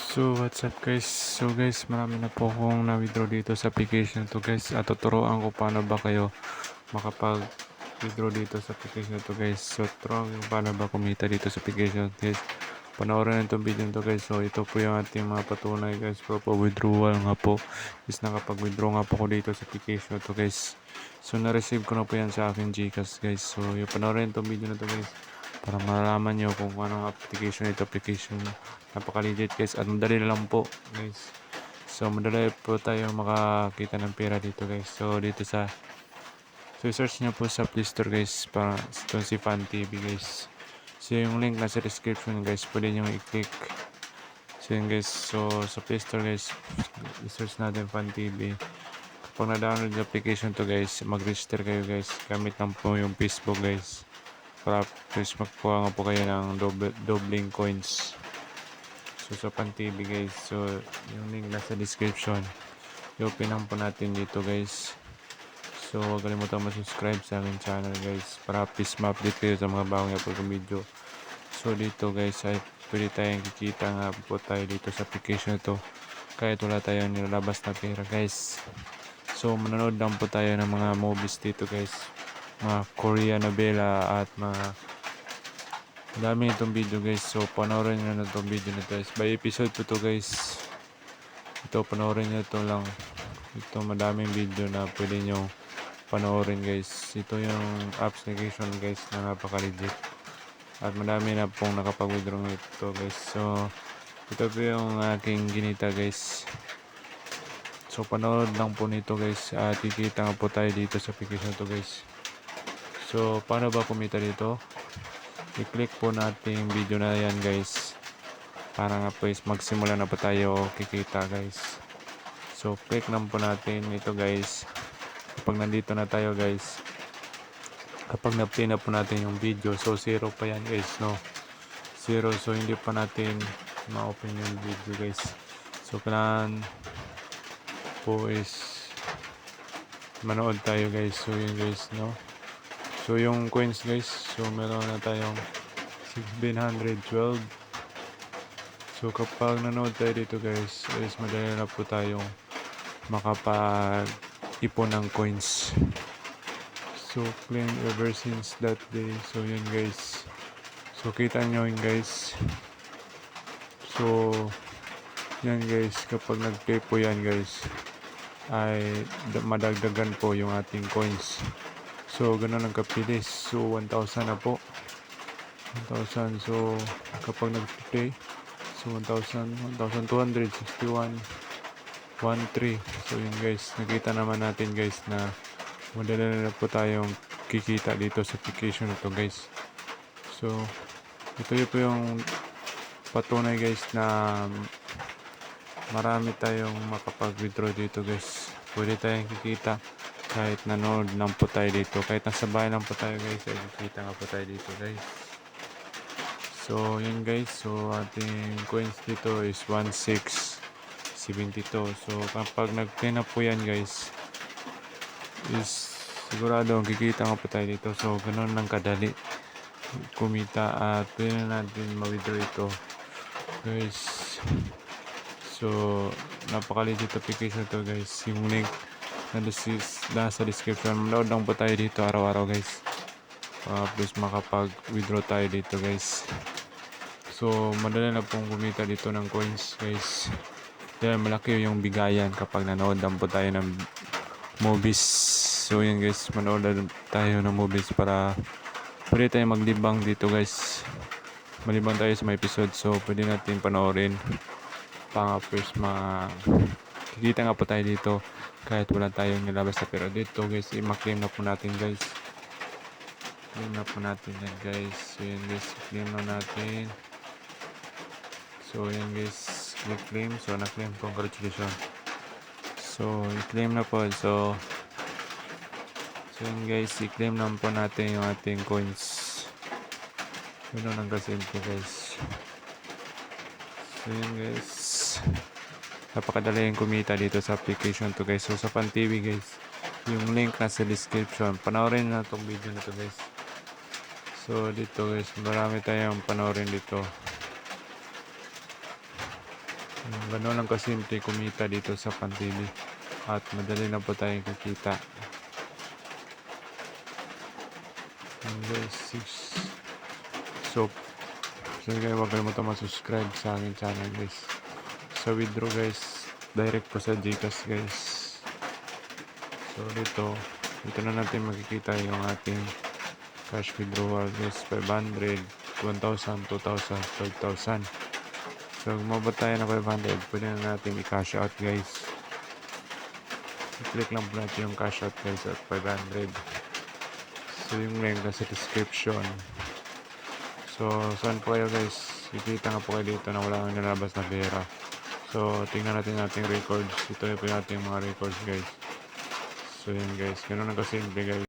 So what's up guys? So guys, marami na po akong na-withdraw dito sa application to guys. At tuturuan ko paano ba kayo makapag-withdraw dito sa application to guys. So tuturuan ko paano ba kumita dito sa application guys. Panoorin itong video to guys. So ito po yung ating mga patunay guys. Proof of withdrawal nga po. Is nakapag-withdraw nga po ko dito sa application to guys. So na-receive ko na po yan sa aking Gcash guys. So yung panoorin itong video na to guys, para malaman nyo kung anong application ito. Application napaka-legit guys at madali lang po guys. So madali po tayo makakita ng pera dito guys. So dito sa search nyo po sa Play Store guys, para ito si Fan TV guys. So yung link nasa description guys, pwede nyo i-click. So yun guys, so sa Play Store guys, i-search natin Fan TV. Kapag na-download yung application to guys, mag-register kayo guys, gamit lang po yung Facebook guys, para please magkuha nga po kayo ng doubling coins. So sa Fan TV guys, so yung link nasa description, i-open lang po natin dito guys. So huwag kalimutan mag-subscribe sa aking channel guys, para please ma-update kayo sa mga bagong upload ng video. So dito guys ay pwede tayong kikita nga po tayo dito sa application ito, kahit wala tayong nilalabas na pera guys. So manonood lang po tayo ng mga movies dito guys, mga Korean novela at mga dami itong video guys. So panoorin nyo na itong video na guys, by episode po to guys. Ito panoorin nyo ito lang, ito madaming video na pwede nyo panoorin guys. Ito yung application guys na napaka legit at madami na pong nakapag-withdraw ito guys. So ito po yung aking ginita guys. So panood lang po nito guys at kikita nga po tayo dito sa application to guys. So paano ba kumita dito? I-click po natin yung video na yan guys, para nga po is magsimula na po tayo kikita guys. So click lang po natin ito guys. Kapag nandito na tayo guys, kapag na-play na po natin yung video, so 0 pa yan guys, no? 0, so hindi pa natin ma-open yung video guys. So kailangan po is manood tayo guys. So yun guys, no? So yung coins guys, so meron na tayong 712. So kapag nanood tayo dito guys, is madali na po tayong makapag-ipon ng coins. So claim ever since that day. So yun guys, so kita nyo yun guys. So yan guys, kapag nag-play po yan guys, ay madagdagan po yung ating coins. So ganun ang kapilis. So 1,000 na po, 1,000. So kapag nag-play, so 1,000, 1,261, 1,3. So yun guys, nakita naman natin guys na madali na po tayong kikita dito sa application ito guys. So ito po yung patunay guys na marami tayong makapag-withdraw dito guys. Pwede tayong kikita kahit nanood lang po tayo dito, kahit nasa bahay lang po tayo guys, ay kikita nga po tayo dito guys. So yun guys, so ating coins dito is 1672. So kapag nag-play na po yan guys, is sigurado kikita nga po tayo dito. So ganun lang kadali kumita at pwede na natin ma-withdraw ito guys. So napaka-legit application to guys. Yung link nasa description. Manood lang po tayo dito araw-araw guys, please makapag-withdraw tayo dito guys. So madali na pong kumita dito ng coins guys. Dahil malaki yung bigayan kapag nanood lang po tayo ng movies. So yun guys, manood lang tayo ng movies para pwede tayo maglibang dito guys. Malibang tayo sa mga episode, so pwede natin panoorin. First kikita nga po tayo dito kahit wala tayong nilabas na pera dito guys. I-claim na po natin guys. Claim na po natin yan guys. So yun guys, claim na natin. So yan guys, i-claim. So na-claim, congratulations. So i-claim na po. So yun guys, i-claim na po natin yung ating coins. Yun ang kasimple guys. So yun guys, napakadali yung kumita dito sa application to guys. So sa Fan TV guys, yung link nasa description. Panoorin na itong video na to guys. So dito guys, marami tayong panoorin dito. Gano'n lang kasimple kumita dito sa Pantili at madali na po tayong kikita. Yun guys, so guys, huwag kalimutan mag-subscribe sa aking channel guys. Sa withdraw guys, direct po sa Gcash guys. So dito na natin makikita yung ating cash withdrawal guys. 500, 1,000, 2,000, 5,000. So umabot tayo na 500, pwede na natin i-cash out guys. I-click lang po natin yung cash out guys at 500. So yung link nasa description. So saan po kayo guys? Kikita nga po kayo dito na wala kang nalabas na pera. So tingnan natin ating records. Ito yung po natin mga records guys. So yun guys, ganun lang kasimple guys.